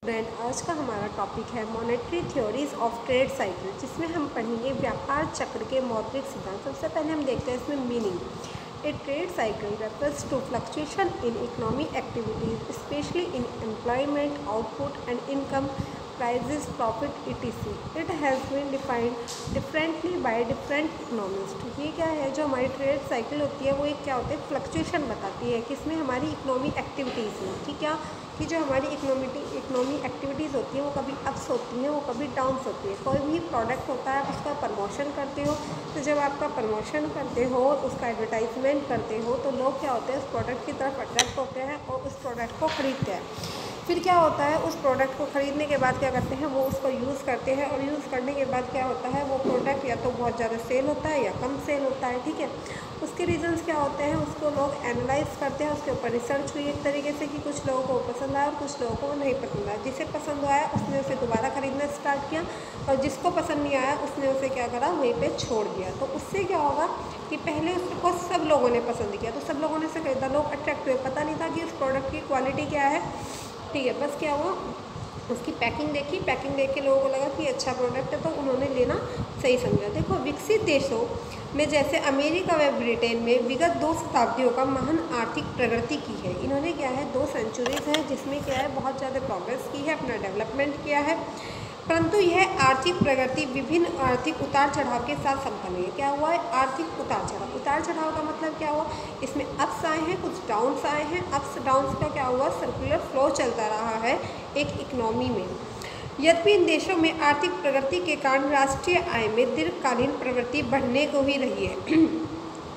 Friend, आज का हमारा टॉपिक है monetary theories of trade cycle, जिसमें हम पढ़ेंगे व्यापार चक्र के मौद्रिक सिद्धांत। सबसे पहले हम देखते हैं इसमें meaning. A trade cycle refers to fluctuation in economic activities specially in employment, output and income, prices, profit etc. It has been defined differently by different economist. ये क्या है, जो हमारी ट्रेड साइकिल होती है वो एक क्या होती है, फ्लक्चुएशन बताती है किसमें, हमारी इकोनॉमिक एक्टिविटीज़ में। कि क्या कि जो हमारी इकोनॉमिक एक्टिविटीज़ होती है वो कभी अप्स होती हैं, वो कभी डाउन्स होती है। कोई भी प्रोडक्ट होता है उसका प्रमोशन करते हो, तो जब आपका प्रमोशन करते हो, उसका एडवर्टाइजमेंट करते हो, तो लोग क्या होते हैं, उस प्रोडक्ट की तरफ अट्रैक्ट होते हैं और उस प्रोडक्ट को ख़रीदते हैं। फिर क्या होता है, उस प्रोडक्ट को ख़रीदने के बाद क्या करते हैं, वो उसको यूज़ करते हैं और यूज़ करने के बाद क्या होता है, वो प्रोडक्ट या तो बहुत ज़्यादा सेल होता है या कम सेल होता है। ठीक है, उसके रीजंस क्या होते हैं, उसको लोग एनालाइज करते हैं, उसके ऊपर रिसर्च हुई एक तरीके से कि कुछ लोगों को पसंद आया और कुछ लोगों को नहीं पसंद आया। जिसे पसंद आया उसने उसे दोबारा ख़रीदना स्टार्ट किया और जिसको पसंद नहीं आया उसने उसे क्या करा, वहीं पे छोड़ दिया। तो उससे क्या होगा कि पहले उसको सब लोगों ने पसंद किया, तो सब लोगों ने उसे खरीदा, लोग अट्रैक्ट हुए। पता नहीं था कि उस प्रोडक्ट की क्वालिटी क्या है। ठीक है, बस क्या हुआ, उसकी पैकिंग देखी, पैकिंग देख के लोगों को लगा कि अच्छा प्रोडक्ट है, तो उन्होंने लेना सही समझा। देखो, विकसित देशों में जैसे अमेरिका व ब्रिटेन में विगत 2 शताब्दियों का महान आर्थिक प्रगति की है। इन्होंने क्या है, 2 सेंचुरीज़ हैं जिसमें क्या है, बहुत ज़्यादा प्रोग्रेस की है, अपना डेवलपमेंट किया है। परंतु यह आर्थिक प्रगति विभिन्न आर्थिक उतार चढ़ाव के साथ संपन्न हुई है। क्या हुआ है, आर्थिक उतार चढ़ाव। उतार चढ़ाव का मतलब क्या हुआ, इसमें अप्स आए हैं, कुछ डाउन्स आए हैं। अप्स डाउन्स का क्या हुआ, सर्कुलर फ्लो चलता रहा है एक इकनॉमी में। यद्यपि इन देशों में आर्थिक प्रगति के कारण राष्ट्रीय आय में दीर्घकालीन प्रवृत्ति बढ़ने को ही रही है।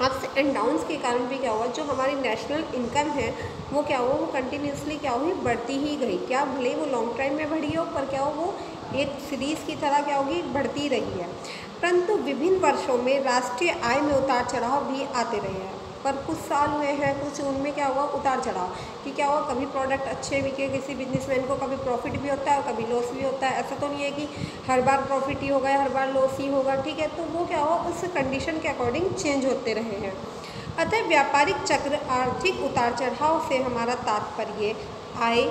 अप्स एंड डाउन्स के कारण भी क्या हुआ, जो हमारी नेशनल इनकम है वो क्या हुआ, वो कंटिन्यूसली क्या हुई, बढ़ती ही गई। क्या भले वो लॉन्ग टाइम में बढ़ी हो, पर क्या हो, वो एक सीरीज़ की तरह क्या होगी, बढ़ती रही है। परंतु विभिन्न वर्षों में राष्ट्रीय आय में उतार चढ़ाव भी आते रहे हैं। पर कुछ साल हुए हैं, कुछ उनमें क्या हुआ, उतार चढ़ाव कि क्या हुआ, कभी प्रोडक्ट अच्छे बिके किसी बिजनेसमैन को, कभी प्रॉफिट भी होता है और कभी लॉस भी होता है। ऐसा तो नहीं है कि हर बार प्रॉफिट ही होगा, हर बार लॉस ही होगा। ठीक है, तो वो क्या हुआ, उस कंडीशन के अकॉर्डिंग चेंज होते रहे हैं। अतः व्यापारिक चक्र आर्थिक उतार चढ़ाव से हमारा तात्पर्य आय,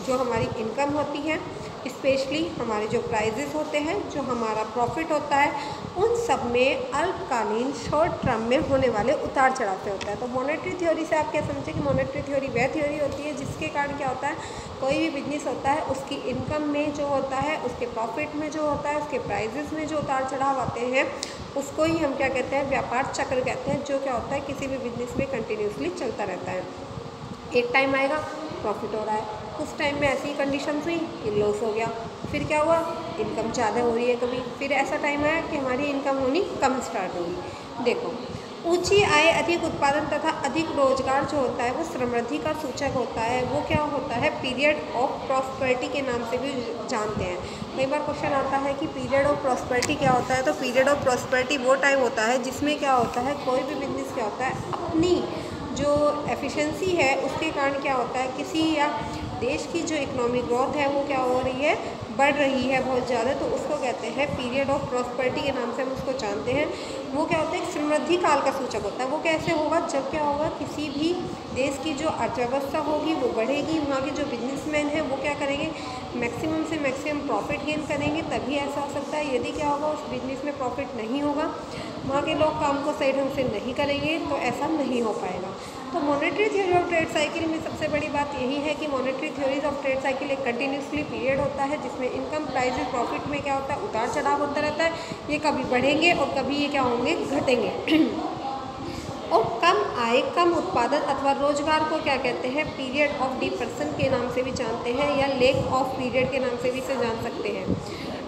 जो हमारी इनकम होती है, स्पेशली हमारे जो प्राइजेस होते हैं, जो हमारा प्रॉफिट होता है, उन सब में अल्पकालीन शॉर्ट टर्म में होने वाले उतार चढ़ाव से होता है। तो मॉनेटरी थ्योरी से आप क्या समझे कि मॉनेटरी थ्योरी वह थ्योरी होती है जिसके कारण क्या होता है, कोई भी बिजनेस होता है उसकी इनकम में जो होता है, उसके प्रॉफिट में जो होता है, उसके प्राइजेस में जो उतार चढ़ाव आते हैं, उसको ही हम क्या कहते हैं, व्यापार चक्र कहते हैं। जो क्या होता है, किसी भी बिजनेस में कंटिन्यूसली चलता रहता है। एक टाइम आएगा प्रॉफिट हो रहा है, उस टाइम में ऐसी कंडीशन हुई कि लॉस हो गया, फिर क्या हुआ, इनकम ज़्यादा हो रही है कभी, फिर ऐसा टाइम आया कि हमारी इनकम होनी कम स्टार्ट होगी। देखो, ऊंची आय, अधिक उत्पादन तथा अधिक रोजगार जो होता है वो समृद्धि का सूचक होता है। वो क्या होता है, पीरियड ऑफ प्रॉस्पेरिटी के नाम से भी जानते हैं। कई बार क्वेश्चन आता है कि पीरियड ऑफ प्रॉस्पेरिटी क्या होता है, तो पीरियड ऑफ प्रॉस्पेरिटी वो टाइम होता है जिसमें क्या होता है, कोई भी बिजनेस क्या होता है, अपनी जो एफिशिएंसी है उसके कारण क्या होता है, किसी या देश की जो इकोनॉमिक ग्रोथ है वो क्या हो रही है, बढ़ रही है बहुत ज़्यादा, तो उसको कहते हैं पीरियड ऑफ प्रॉस्पेरिटी के नाम से हम उसको जानते हैं। वो क्या होता है, एक समृद्धि काल का सूचक होता है। वो कैसे होगा, जब क्या होगा, किसी भी देश की जो अर्थव्यवस्था होगी वो बढ़ेगी, वहाँ के जो बिजनेसमैन हैं वो क्या करेंगे, मैक्सिमम से मैक्सिमम प्रॉफिट गेन करेंगे, तभी ऐसा हो सकता है। यदि क्या होगा, उस बिजनेस में प्रॉफिट नहीं होगा, वहाँ के लोग काम को सही ढंग से नहीं करेंगे, तो ऐसा नहीं हो पाएगा। तो monetary theory of trade cycle में सबसे बड़ी बात यही है कि monetary theories of trade cycle एक कंटिन्यूसली पीरियड होता है जिसमें इनकम, प्राइसेस, प्रॉफिट में क्या होता है, उतार चढ़ाव होता रहता है। ये कभी बढ़ेंगे और कभी ये क्या होंगे, घटेंगे। और कम आय, कम उत्पादन अथवा रोजगार को क्या कहते हैं, पीरियड ऑफ डिप्रेशन के नाम से भी जानते हैं, या लेक ऑफ पीरियड के नाम से भी इसे जान सकते हैं।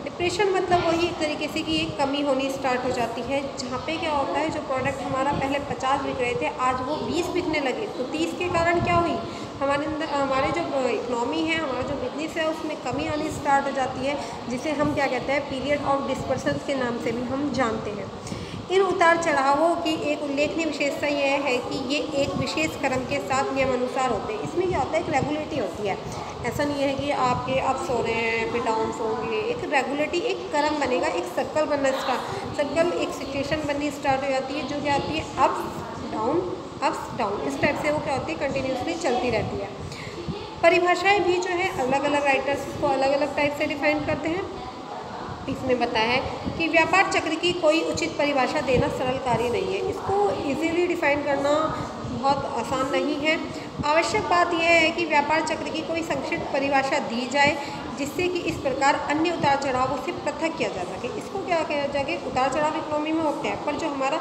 डिप्रेशन मतलब वही एक तरीके से कि एक कमी होनी स्टार्ट हो जाती है, जहाँ पे क्या होता है, जो प्रोडक्ट हमारा पहले 50 बिक रहे थे, आज वो 20 बिकने लगे, तो 30 के कारण क्या हुई, हमारे अंदर, हमारे जो इकनॉमी है, हमारा जो बिजनेस है, उसमें कमी आनी स्टार्ट हो जाती है, जिसे हम क्या कहते हैं, पीरियड ऑफ डिस्पर्सन के नाम से भी हम जानते हैं। इन उतार चढ़ावों की एक उल्लेखनीय विशेषता यह है कि ये एक विशेष क्रम के साथ नियमानुसार होते हैं। इसमें क्या होता है, एक रेगुलेटी होती है। ऐसा नहीं है कि आपके अप्स हो रहे हैं फिर डाउन्स होंगे, एक रेगुलेटी, एक क्रम बनेगा, एक सर्कल बनना स्टार्ट, सर्कल एक सिचुएशन बननी स्टार्ट हो जाती है, जो क्या आती है, अप्स डाउन, इस टाइप से वो क्या होती है, कंटिन्यूसली चलती रहती है। परिभाषाएं भी जो है अलग अलग राइटर्स इसको अलग अलग टाइप से डिफाइन करते हैं। इसमें बताया है कि व्यापार चक्र की कोई उचित परिभाषा देना सरल कार्य नहीं है। इसको इजीली डिफाइन करना बहुत आसान नहीं है। आवश्यक बात यह है कि व्यापार चक्र की कोई संक्षिप्त परिभाषा दी जाए जिससे कि इस प्रकार अन्य उतार चढ़ावों से पृथक किया जा सके। इसको क्या किया जाए, उतार चढ़ाव इकोनॉमी में होते हैं पर जो हमारा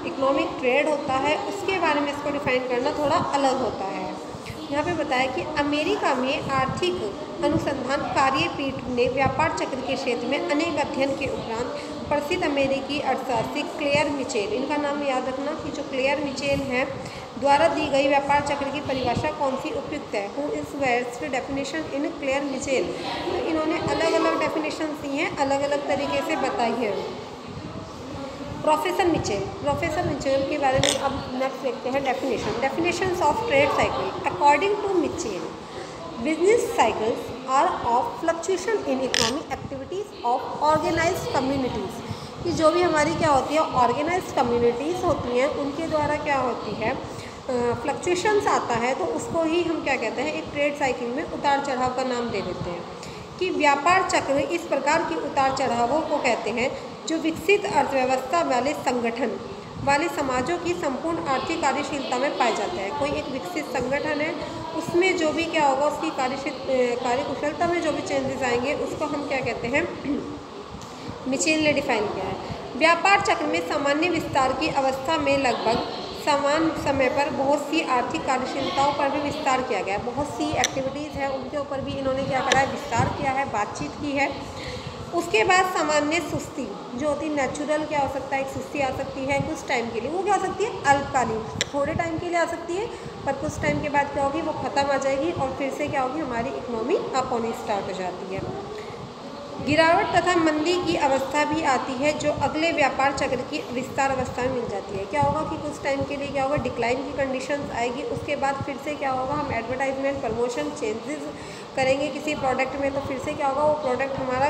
इकोनॉमिक ट्रेड होता है उसके बारे में इसको डिफाइन करना थोड़ा अलग होता है। यहाँ पे बताया कि अमेरिका में आर्थिक अनुसंधान कार्यपीठ ने व्यापार चक्र के क्षेत्र में अनेक अध्ययन के उपरांत प्रसिद्ध अमेरिकी अर्थशास्त्री क्लेयर मिचेल, इनका नाम याद रखना कि जो क्लेयर मिचेल हैं, द्वारा दी गई व्यापार चक्र की परिभाषा कौन सी उपयुक्त है। Who is best definition in Clair Mitchell. तो इन्होंने अलग अलग डेफिनेशन दी हैं, अलग अलग तरीके से बताई है। प्रोफेसर मिचेल के बारे में अब नेक्स्ट देखते हैं definitions of trade cycle. According to Mitchell, business cycles are of fluctuation in economic activities of organised communities, कि जो भी हमारी क्या होती है ऑर्गेनाइज्ड कम्युनिटीज़ होती हैं उनके द्वारा क्या होती है फ्लक्चुएशंस आता है, तो उसको ही हम क्या कहते हैं एक ट्रेड साइकिल में उतार चढ़ाव का नाम दे देते हैं। कि व्यापार चक्र इस प्रकार के उतार चढ़ावों को कहते हैं जो विकसित अर्थव्यवस्था वाले संगठन वाले समाजों की संपूर्ण आर्थिक कार्यशीलता में पाए जाते हैं। कोई एक विकसित संगठन है, उसमें जो भी क्या होगा उसकी कार्यकुशलता में जो भी चेंजेस आएंगे उसको हम क्या कहते हैं, मिचेल ने डिफाइन किया है। व्यापार चक्र में सामान्य विस्तार की अवस्था में लगभग समान समय पर बहुत सी आर्थिक कार्यशीलताओं पर भी विस्तार किया गया है। बहुत सी एक्टिविटीज़ हैं उनके ऊपर भी इन्होंने क्या करा है, विस्तार किया है, बातचीत की है। उसके बाद सामान्य सुस्ती जो होती है, नेचुरल क्या हो सकता है, एक सुस्ती आ सकती है कुछ टाइम के लिए, वो क्या हो सकती है अल्पकालीन, थोड़े टाइम के लिए आ सकती है, पर कुछ टाइम के बाद क्या होगी वो ख़त्म आ जाएगी और फिर से क्या होगी हमारी इकोनॉमी अप होनी स्टार्ट हो जाती है। गिरावट तथा मंदी की अवस्था भी आती है जो अगले व्यापार चक्र की विस्तार अवस्था में मिल जाती है। क्या होगा कि कुछ टाइम के लिए क्या होगा डिक्लाइन की कंडीशंस आएगी, उसके बाद फिर से क्या होगा हम एडवर्टाइजमेंट प्रमोशन चेंजेस करेंगे किसी प्रोडक्ट में, तो फिर से क्या होगा वो प्रोडक्ट हमारा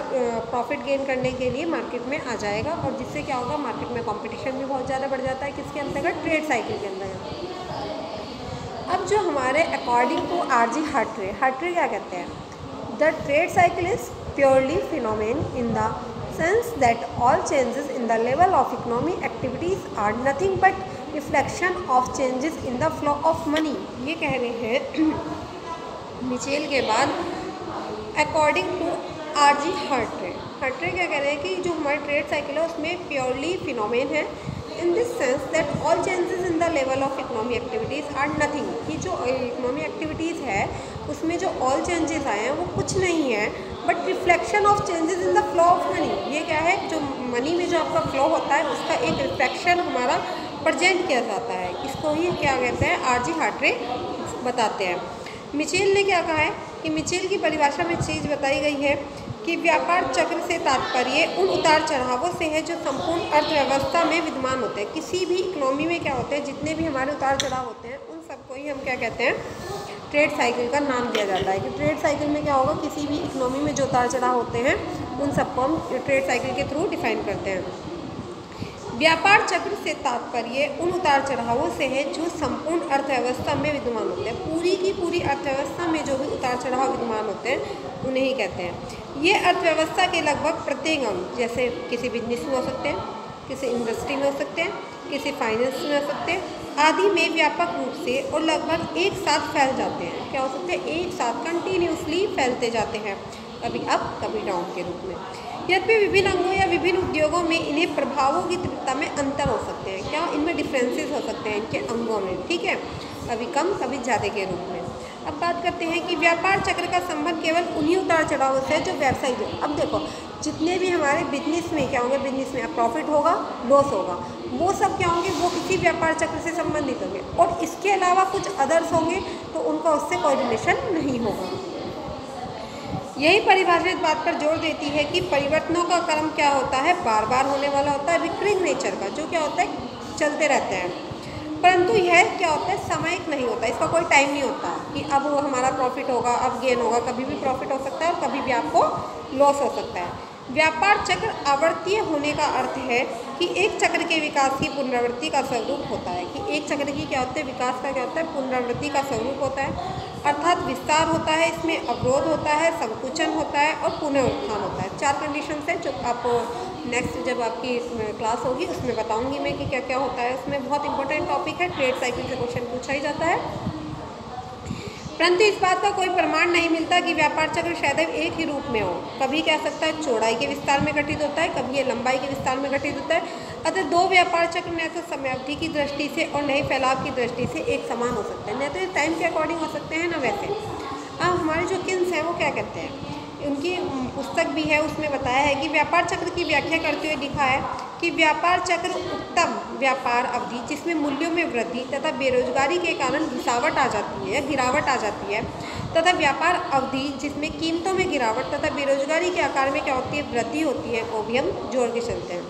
प्रॉफिट गेन करने के लिए मार्केट में आ जाएगा और जिससे क्या होगा मार्केट में कॉम्पिटिशन भी बहुत ज़्यादा बढ़ जाता है किसके अंतर्गत, ट्रेड साइकिल के अंतर्गत। अब जो हमारे अकॉर्डिंग टू R.G. हार्ट्रे क्या कहते हैं, the trade cycle is purely phenomenon in the sense that all changes in the level of economic activities are nothing but reflection of changes in the flow of money। ये कह रहे हैं Mitchell के बाद according to R.G. हार्ट्रे क्या कह रहे हैं कि जो हमारी ट्रेड साइकिल है उसमें प्योरली फिनोमेन है in this sense that all changes in the level of economic activities are nothing, कि जो इकोनॉमिक एक्टिविटीज़ है उसमें जो ऑल चेंजेस आए हैं वो कुछ नहीं है but reflection of changes in the flow of money. ये क्या है, जो मनी में जो आपका फ्लो होता है उसका एक रिफ्लेक्शन हमारा प्रेजेंट किया जाता है, इसको ही क्या कहते हैं R.G. हार्ट्रे बताते हैं। मिचेल ने क्या कहा है कि मिचेल की परिभाषा में चीज़ बताई गई है कि व्यापार चक्र से तात्पर्य उन उतार चढ़ावों से है जो संपूर्ण अर्थव्यवस्था में विद्यमान होते हैं। किसी भी इकोनॉमी में क्या होते हैं, जितने भी हमारे उतार चढ़ाव होते हैं उन सबको ही हम क्या कहते हैं, ट्रेड साइकिल का नाम दिया जाता है। कि ट्रेड साइकिल में क्या होगा, किसी भी इकोनॉमी में जो उतार चढ़ाव होते हैं उन सबको हम ट्रेड साइकिल के थ्रू डिफाइन करते हैं। व्यापार चक्र से तात्पर्य उन उतार चढ़ावों से है जो संपूर्ण अर्थव्यवस्था में विद्यमान होते हैं। पूरी की पूरी अर्थव्यवस्था में जो भी उतार चढ़ाव विद्यमान होते हैं उन्हें ही कहते हैं। ये अर्थव्यवस्था के लगभग प्रत्येक अंग, जैसे किसी बिजनेस में हो सकते हैं, किसी इंडस्ट्री में हो सकते हैं, किसी फाइनेंस में हो सकते हैं आदि में व्यापक रूप से और लगभग एक साथ फैल जाते हैं। क्या हो सकते हैं, एक साथ कंटिन्यूसली फैलते जाते हैं, कभी अप कभी डाउन के रूप में। यद्यपि विभिन्न अंगों या विभिन्न उद्योगों में इन्हें प्रभावों की तीव्रता में अंतर हो सकते हैं। क्या इनमें डिफरेंसेस हो सकते हैं इनके अंगों में, ठीक है, कभी कम कभी ज़्यादा के रूप में। अब बात करते हैं कि व्यापार चक्र का संबंध केवल उन्हीं उतार चढ़ावों से जो व्यावसायिक। अब देखो जितने भी हमारे बिजनेस में क्या होंगे, बिजनेस में अब प्रॉफिट होगा लॉस होगा, वो सब क्या होंगे, वो इसी व्यापार चक्र से संबंधित होंगे। और इसके अलावा कुछ अदर्स होंगे तो उनका उससे कोई रिलेशन नहीं होगा। यही परिभाषा इस बात पर जोर देती है कि परिवर्तनों का क्रम क्या होता है, बार बार होने वाला होता है, रिकरिंग नेचर का, जो क्या होता है चलते रहते हैं। परंतु यह क्या होता है, सामयिक नहीं होता, इसका कोई टाइम नहीं होता कि अब वो हमारा प्रॉफिट होगा अब गेन होगा, कभी भी प्रॉफिट हो सकता है और कभी भी आपको लॉस हो सकता है। व्यापार चक्र आवर्तीय होने का अर्थ है कि एक चक्र के विकास की पुनरावृत्ति का स्वरूप होता है, कि एक चक्र की क्या होता है, विकास का क्या होता है, पुनरावृत्ति का स्वरूप होता है। अर्थात विस्तार होता है, इसमें अवरोध होता है, संकुचन होता है और पुनरुत्थान होता है। 4 कंडीशन है जो आप नेक्स्ट जब आपकी क्लास होगी उसमें बताऊंगी मैं कि क्या क्या होता है। उसमें बहुत इंपॉर्टेंट टॉपिक है, ट्रेड साइकिल से क्वेश्चन पूछा ही जाता है। परंतु इस बात का कोई प्रमाण नहीं मिलता कि व्यापार चक्र शायद एक ही रूप में हो। कभी क्या सकता है चौड़ाई के विस्तार में घटित होता है, कभी ये लंबाई के विस्तार में घटित होता है। अतः 2 व्यापार चक्र न तो समयावधि की दृष्टि से और न ही फैलाव की दृष्टि से एक समान हो सकते हैं, न तो ये टाइम के अकॉर्डिंग हो सकते हैं, ना वैसे। अब हमारे जो किन्स हैं वो क्या कहते हैं, उनकी पुस्तक भी है, उसमें बताया है कि व्यापार चक्र की व्याख्या करते हुए लिखा है कि व्यापार चक्र उत्तम व्यापार अवधि जिसमें मूल्यों में वृद्धि तथा बेरोजगारी के कारण गिरावट आ जाती है तथा व्यापार अवधि जिसमें कीमतों में गिरावट तथा बेरोजगारी के आकार में क्या होती है, वृद्धि होती है, वो भी हम जोड़ के चलते हैं।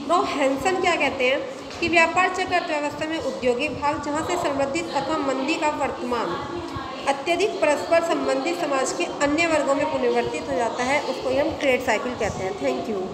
रो हैंसन क्या कहते हैं कि व्यापार चक्र अर्थव्यवस्था में औद्योगिक भाग जहाँ से संवर्धित अथवा मंदी का वर्तमान अत्यधिक परस्पर संबंधित समाज के अन्य वर्गों में पुनर्वर्तित हो जाता है, उसको ही हम ट्रेड साइकिल कहते हैं। Thank you.